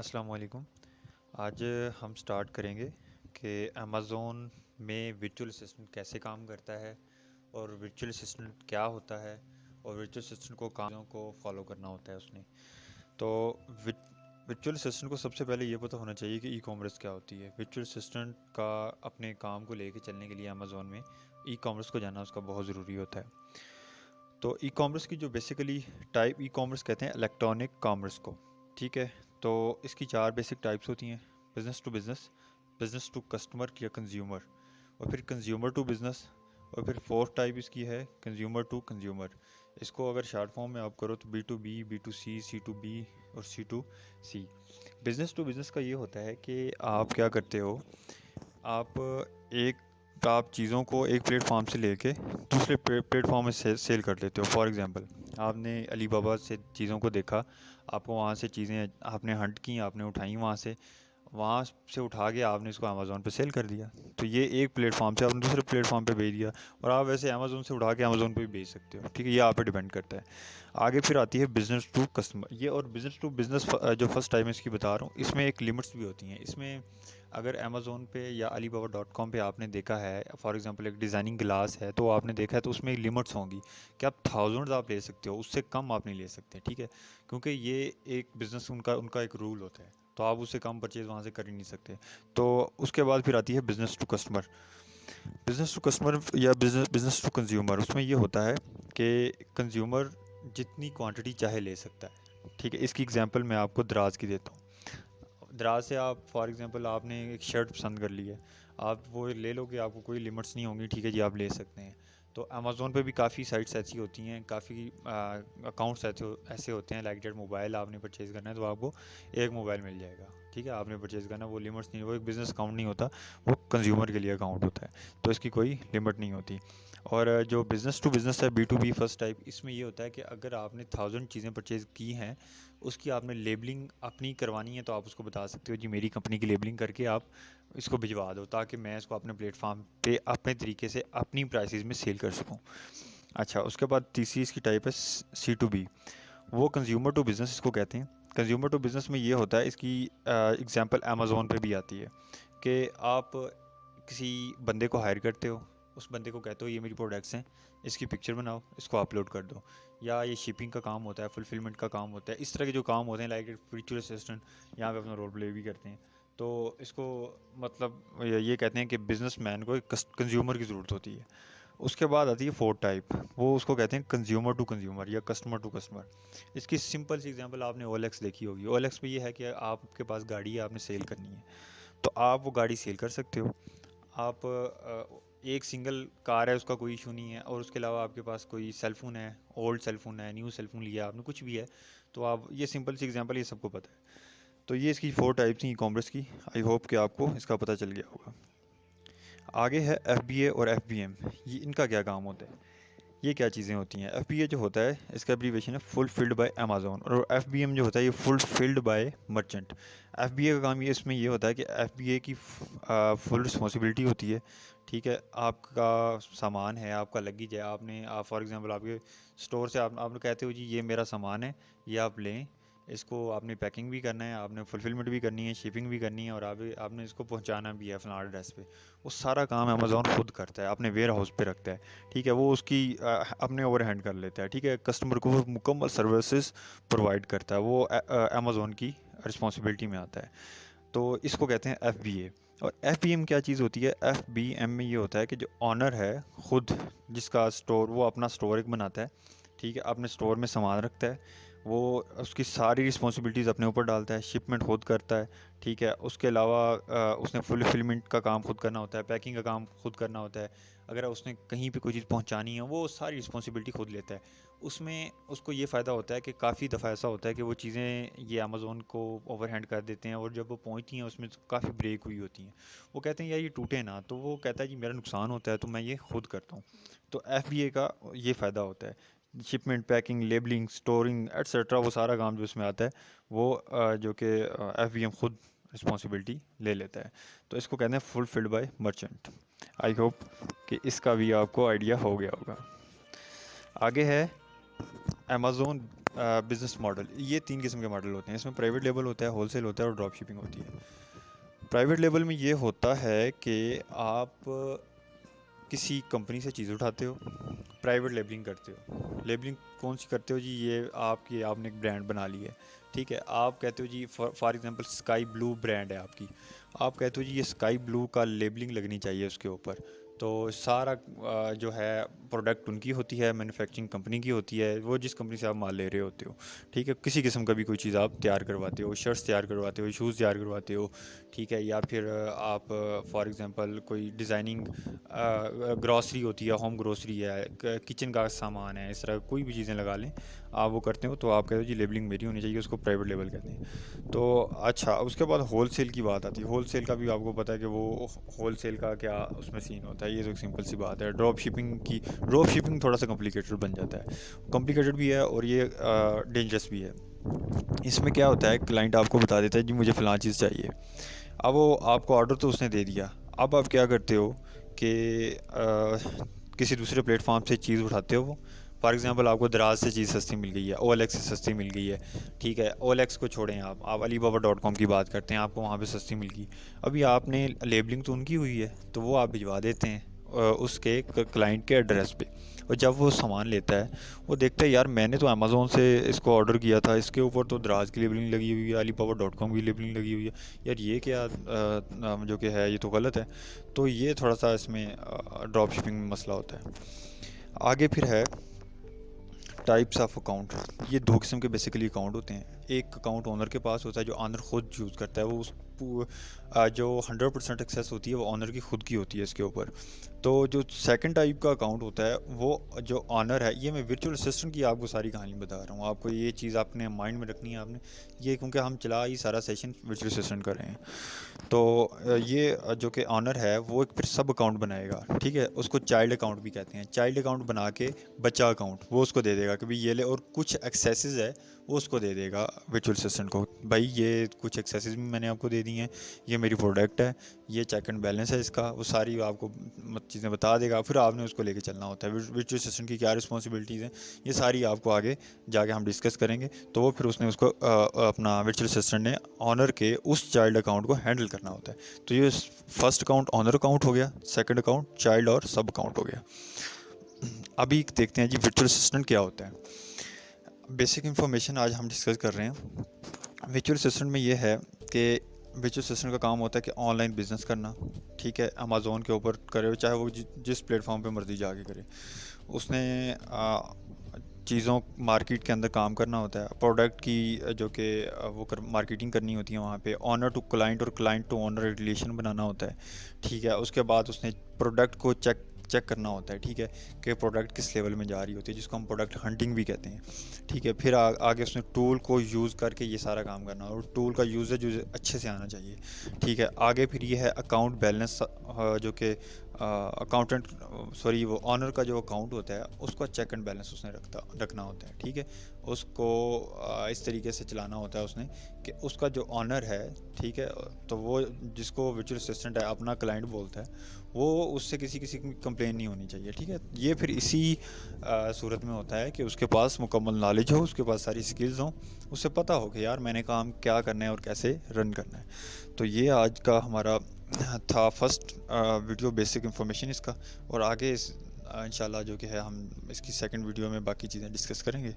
अस्सलाम वालेकुम। आज हम स्टार्ट करेंगे कि अमेज़ोन में वर्चुअल असिस्टेंट कैसे काम करता है और वर्चुअल असिस्टेंट क्या होता है और वर्चुअल असिस्टेंट को कामों को फॉलो करना होता है उसने। तो वर्चुअल असिस्टेंट को सबसे पहले ये पता होना चाहिए कि ई कॉमर्स क्या होती है। वर्चुअल असिस्टेंट का अपने काम को लेके चलने के लिए अमेज़ोन में ई कॉमर्स को जानना उसका बहुत ज़रूरी होता है। तो ई कॉमर्स की जो बेसिकली टाइप ई कॉमर्स कहते हैं इलेक्ट्रॉनिक कॉमर्स को। ठीक है। तो इसकी चार बेसिक टाइप्स होती हैं। Business to business, business to customer या कंज्यूमर, और फिर कंज्यूमर टू बिज़नेस, और फिर फोर्थ टाइप इसकी है कंज्यूमर टू कंज्यूमर। इसको अगर शॉर्ट फॉर्म में आप करो तो B to B, B to C to B और C to C. Business to business का ये होता है कि आप क्या करते हो, आप आप चीज़ों को एक प्लेटफॉर्म से लेके दूसरे प्लेटफॉर्म में सेल कर लेते हो। फॉर एग्जांपल, आपने अली बाबा से चीज़ों को देखा, आपको वहाँ से चीज़ें आपने हंट की, आपने उठाई वहाँ से उठा के आपने इसको अमेज़ोन पे सेल कर दिया। तो ये एक प्लेटफॉर्म से आपने दूसरे प्लेटफॉर्म पे भेज दिया, और आप वैसे अमेज़ोन से उठा के अमेज़ोन पे भी भेज सकते हो। ठीक है, ये आप पे डिपेंड करता है। आगे फिर आती है बिज़नेस टू कस्टमर। ये और बिज़नेस टू बिज़नेस जो फर्स्ट टाइम इसकी बता रहा हूँ, इसमें एक लिमिट्स भी होती हैं। इसमें अगर अमेज़ोन पे या alibaba.com पे आपने देखा है, फॉर एग्जांपल एक डिज़ाइनिंग ग्लास है तो आपने देखा है, तो उसमें लिमिट्स होंगी कि आप थाउजेंड्स आप ले सकते हो, उससे कम आप नहीं ले सकते। ठीक है, क्योंकि ये एक बिज़नेस उनका उनका एक रूल होता है, तो आप उससे कम परचेज़ वहाँ से कर ही नहीं सकते। तो उसके बाद फिर आती है business to customer. Business to customer या बिज़नेस बिज़नेस टू कंज्यूमर, उसमें ये होता है कि कंज्यूमर जितनी क्वांटिटी चाहे ले सकता है। ठीक है, इसकी एग्जांपल मैं आपको दराज की देता हूँ। दराज से आप फॉर एग्जांपल आपने एक शर्ट पसंद कर ली है, आप वो ले लोगे, आपको कोई लिमिट्स नहीं होंगी। ठीक है जी, आप ले सकते हैं। तो अमेज़ोन पे भी काफ़ी साइट्स ऐसी होती हैं, काफ़ी अकाउंट्स ऐसे होते हैं। लाइक डेट मोबाइल आपने परचेज़ करना है तो आपको एक मोबाइल मिल जाएगा। ठीक है, आपने परचेज़ करना है, वो लिमिट्स नहीं, वो एक बिज़नेस अकाउंट नहीं होता, वो कंज्यूमर के लिए अकाउंट होता है, तो इसकी कोई लिमिट नहीं होती। और जो बिज़नेस टू बिज़नेस है, B to B first type, इसमें ये होता है कि अगर आपने थाउजेंड चीज़ें परचेज़ की हैं, उसकी आपने लेबलिंग अपनी करवानी है, तो आप उसको बता सकते हो जी मेरी कंपनी की लेबलिंग करके आप इसको भिजवा दो, ताकि मैं इसको अपने प्लेटफॉर्म पे अपने तरीके से अपनी प्राइसेस में सेल कर सकूं। अच्छा, उसके बाद तीसरी इसकी टाइप है सी टू बी। वो कंज्यूमर टू बिज़नेस इसको कहते हैं। कंज्यूमर टू बिज़नेस में ये होता है, इसकी एग्जांपल अमेज़ोन पे भी आती है कि आप किसी बंदे को हायर करते हो, उस बंदे को कहते हो ये मेरी प्रोडक्ट्स हैं, इसकी पिक्चर बनाओ, इसको अपलोड कर दो। या ये शिपिंग का काम होता है, फुलफिलमेंट का काम होता है, इस तरह के जो काम होते हैं, लाइक वर्चुअल असिस्टेंट यहाँ पे अपना रोल प्ले भी करते हैं। तो इसको मतलब ये कहते हैं कि बिजनेसमैन को कंज्यूमर की ज़रूरत होती है। उसके बाद आती है फोर्थ टाइप, वो उसको कहते हैं कंज्यूमर टू कंज्यूमर या कस्टमर टू कस्टमर। इसकी सिंपल सी एग्जांपल आपने OLX देखी होगी। OLX पे ये है कि आपके पास गाड़ी है, आपने सेल करनी है, तो आप वो गाड़ी सेल कर सकते हो। आप एक सिंगल कार है, उसका कोई इशू नहीं है, और उसके अलावा आपके पास कोई सेलफ़ोन है, ओल्ड सेलफ़ोन है, न्यू सेलफ़ोन लिया आपने, कुछ भी है, तो आप ये सिंपल सी एग्जांपल, ये सबको पता है। तो ये इसकी फोर टाइप्स थी ई कॉमर्स की। आई होप कि आपको इसका पता चल गया होगा। आगे है FBA और FBM। ये इनका क्या काम होता है, ये क्या चीज़ें होती हैं। FBA जो होता है, इसका एब्रीवेशन है फुलफिल्ड बाय अमेज़न, और FBM जो होता है ये फुलफिल्ड बाय मर्चेंट। FBA का काम ये इसमें ये होता है कि FBA की फुल रिस्पॉन्सिबिलिटी होती है। ठीक है, आपका सामान है, आपका लगेज है, आपने आप फॉर एग्जांपल आपके स्टोर से आप कहते हो जी ये मेरा सामान है, ये आप लें, इसको आपने पैकिंग भी करना है, आपने फुलफिलमेंट भी करनी है, शिपिंग भी करनी है, और आपने इसको पहुंचाना भी है फलाना एड्रेस पे। वो सारा काम अमेज़न खुद करता है, अपने वेयर हाउस पे रखता है। ठीक है, वो उसकी अपने ओवर हैंड कर लेता है। ठीक है, कस्टमर को वो मुकम्मल सर्विसेज प्रोवाइड करता है, वो अमेज़न की रिस्पॉन्सिबिलिटी में आता है। तो इसको कहते हैं FBA। और FBM क्या चीज़ होती है, FBM में ये होता है कि जो ऑनर है खुद, जिसका स्टोर, वो अपना स्टोर एक बनाता है। ठीक है, अपने स्टोर में सामान रखता है, वो उसकी सारी रिस्पॉन्सिबिलिटीज़ अपने ऊपर डालता है, शिपमेंट खुद करता है। ठीक है, उसके अलावा उसने फुलफिलमेंट का काम खुद करना होता है, पैकिंग का काम खुद करना होता है। अगर उसने कहीं पे कोई चीज़ पहुंचानी है, वो सारी रिस्पॉन्सिबिलिटी खुद लेता है। उसमें उसको ये फ़ायदा होता है कि काफ़ी दफ़ा ऐसा होता है कि वो चीज़ें ये अमेज़ोन को ओवरहैंड कर देते हैं, और जब वो पहुंचती हैं उसमें काफ़ी ब्रेक हुई होती हैं। वो कहते हैं यार ये टूटे ना, तो वो कहता है जी मेरा नुकसान होता है, तो मैं ये खुद करता हूँ। तो FBA का ये फ़ायदा होता है। Shipment, packing, labelling, storing etcetera, वो सारा काम जो इसमें आता है, वो जो कि FBM खुद रिस्पॉन्सिबिलिटी ले लेता है। तो इसको कहते हैं fulfilled by merchant. I hope कि इसका भी आपको आइडिया हो गया होगा। आगे है अमेज़ोन बिज़नेस मॉडल, ये 3 किस्म के मॉडल होते हैं। इसमें प्राइवेट लेबल होता है, होलसेल होता है और ड्रॉप शिपिंग होती है। प्राइवेट लेबल में ये होता है कि आप किसी कंपनी से चीज़ उठाते हो, प्राइवेट लेबलिंग करते हो। लेबलिंग कौन सी करते हो जी? ये आपने एक ब्रांड बना ली है, ठीक है। आप कहते हो जी, for example sky blue brand है आपकी, आप कहते हो जी ये स्काई ब्लू का लेबलिंग लगनी चाहिए उसके ऊपर। तो सारा जो है प्रोडक्ट उनकी होती है, मैन्युफैक्चरिंग कंपनी की होती है, वो जिस कंपनी से आप माल ले रहे होते हो, ठीक है। किसी किस्म का भी कोई चीज़ आप तैयार करवाते हो, शर्ट्स तैयार करवाते हो, शूज़ तैयार करवाते हो, ठीक है। या फिर आप फॉर एग्जांपल कोई डिज़ाइनिंग ग्रॉसरी होती है, होम ग्रॉसरी है, किचन का सामान है, इस तरह कोई भी चीज़ें लगा लें आप, वो करते हो तो आप कहते हो जी लेबलिंग मेरी होनी चाहिए, उसको प्राइवेट लेबल कहते हैं। तो अच्छा, उसके बाद होलसेल की बात आती है। होलसेल का भी आपको पता है कि वो होलसेल का क्या उसमें सीन होता है, ये तो एक सिंपल सी बात है। ड्रॉप शिपिंग थोड़ा सा कॉम्प्लिकेटेड बन जाता है, कॉम्प्लिकेटेड भी है और ये डेंजरस भी है। इसमें क्या होता है, क्लाइंट आपको बता देता है जी मुझे फ़लाँ चीज़ चाहिए। अब वो आपको ऑर्डर तो उसने दे दिया, अब आप क्या करते हो कि किसी दूसरे प्लेटफॉर्म से चीज़ उठाते हो। वो फॉर एग्जांपल आपको दराज से चीज़ सस्ती मिल गई है, OLX से सस्ती मिल गई है, ठीक है। OLX को छोड़ें, आप alibaba.com की बात करते हैं, आपको वहाँ पे सस्ती मिल गई। अभी आपने लेबलिंग तो उनकी हुई है, तो वो आप भिजवा देते हैं उसके क्लाइंट के एड्रेस पे। और जब वो सामान लेता है, वो देखता है यार मैंने तो अमेज़ोन से इसको ऑर्डर किया था, इसके ऊपर तो दराज की लेबलिंग लगी हुई है, alibaba.com की लेबलिंग लगी हुई है, यार ये क्या जो कि है ये तो गलत है। तो ये थोड़ा सा इसमें ड्रॉप शिपिंग में मसला होता है। आगे फिर है टाइप्स ऑफ अकाउंट। ये 2 किस्म के बेसिकली अकाउंट होते हैं। एक अकाउंट ओनर के पास होता है, जो ओनर खुद यूज़ करता है, वो जो 100% एक्सेस होती है वो ओनर की खुद की होती है इसके ऊपर। तो जो सेकंड टाइप का अकाउंट होता है, वो जो ओनर है, ये मैं वर्चुअल असिस्टेंट की आपको सारी कहानी बता रहा हूँ, आपको ये चीज़ आपने माइंड में रखनी है आपने, ये क्योंकि हम चला ही सारा सेशन वर्चुअल असिस्टेंट कर रहे हैं। तो ये जो कि ऑनर है वो एक फिर सब अकाउंट बनाएगा, ठीक है। उसको चाइल्ड अकाउंट भी कहते हैं। चाइल्ड अकाउंट बना के बच्चा अकाउंट वो उसको दे देगा कि भाई ये ले, और कुछ एक्सेसेस है वो उसको दे देगा वर्चुअल असिस्टेंट को, भाई ये कुछ एक्सेसेस भी मैंने आपको दे दी हैं, ये मेरी प्रोडक्ट है, ये चेक एंड बैलेंस है इसका, वो सारी आपको चीज़ें बता देगा। फिर आपने उसको लेके चलना होता है। वर्चुअल असिस्टेंट की क्या रिस्पॉन्सिबिलिटीज़ हैं, ये सारी आपको आगे जाके हम डिस्कस करेंगे। तो वो फिर उसने उसको अपना वर्चुअल असिस्टेंट ने ऑनर के उस चाइल्ड अकाउंट को हैंडल करना होता है। तो ये फर्स्ट अकाउंट ऑनर अकाउंट हो गया, सेकंड अकाउंट चाइल्ड और सब अकाउंट हो गया। अभी देखते हैं जी वर्चुअल असिस्टेंट क्या होता है। बेसिक इन्फॉर्मेशन आज हम डिस्कस कर रहे हैं। वर्चुअल असिस्टेंट में ये है कि वर्चुअल असिस्टेंट का काम होता है कि ऑनलाइन बिजनेस करना, ठीक है। अमेज़ोन के ऊपर करे, चाहे वो जिस प्लेटफॉर्म पे मर्जी जाके करे, उसने चीज़ों मार्केट के अंदर काम करना होता है। प्रोडक्ट की जो कि वो मार्केटिंग करनी होती है वहाँ पे। ऑनर टू क्लाइंट और क्लाइंट टू ऑनर रिलेशन बनाना होता है, ठीक है। उसके बाद उसने प्रोडक्ट को चेक चेक करना होता है, ठीक है, कि प्रोडक्ट किस लेवल में जा रही होती है, जिसको हम प्रोडक्ट हंटिंग भी कहते हैं, ठीक है। फिर आगे उसने टूल को यूज़ करके ये सारा काम करना, और टूल का यूजेज अच्छे से आना चाहिए, ठीक है। आगे फिर ये है अकाउंट बैलेंस, जो कि अकाउंटेंट सॉरी वो ऑनर का जो अकाउंट होता है उसका चेक एंड बैलेंस उसने रखना होता है, ठीक है। उसको इस तरीके से चलाना होता है उसने कि उसका जो ऑनर है, ठीक है, तो वो जिसको वर्चुअल असिस्टेंट है अपना क्लाइंट बोलता है, वो उससे किसी किसी की कंप्लेन नहीं होनी चाहिए, ठीक है। ये फिर इसी सूरत में होता है कि उसके पास मुकम्मल नॉलेज हो, उसके पास सारी स्किल्स हों, उसे पता हो कि यार मैंने काम क्या करना है और कैसे रन करना है। तो ये आज का हमारा था फर्स्ट वीडियो, बेसिक इन्फॉर्मेशन इसका। और आगे इंशाल्लाह जो कि है हम इसकी सेकंड वीडियो में बाकी चीज़ें डिस्कस करेंगे।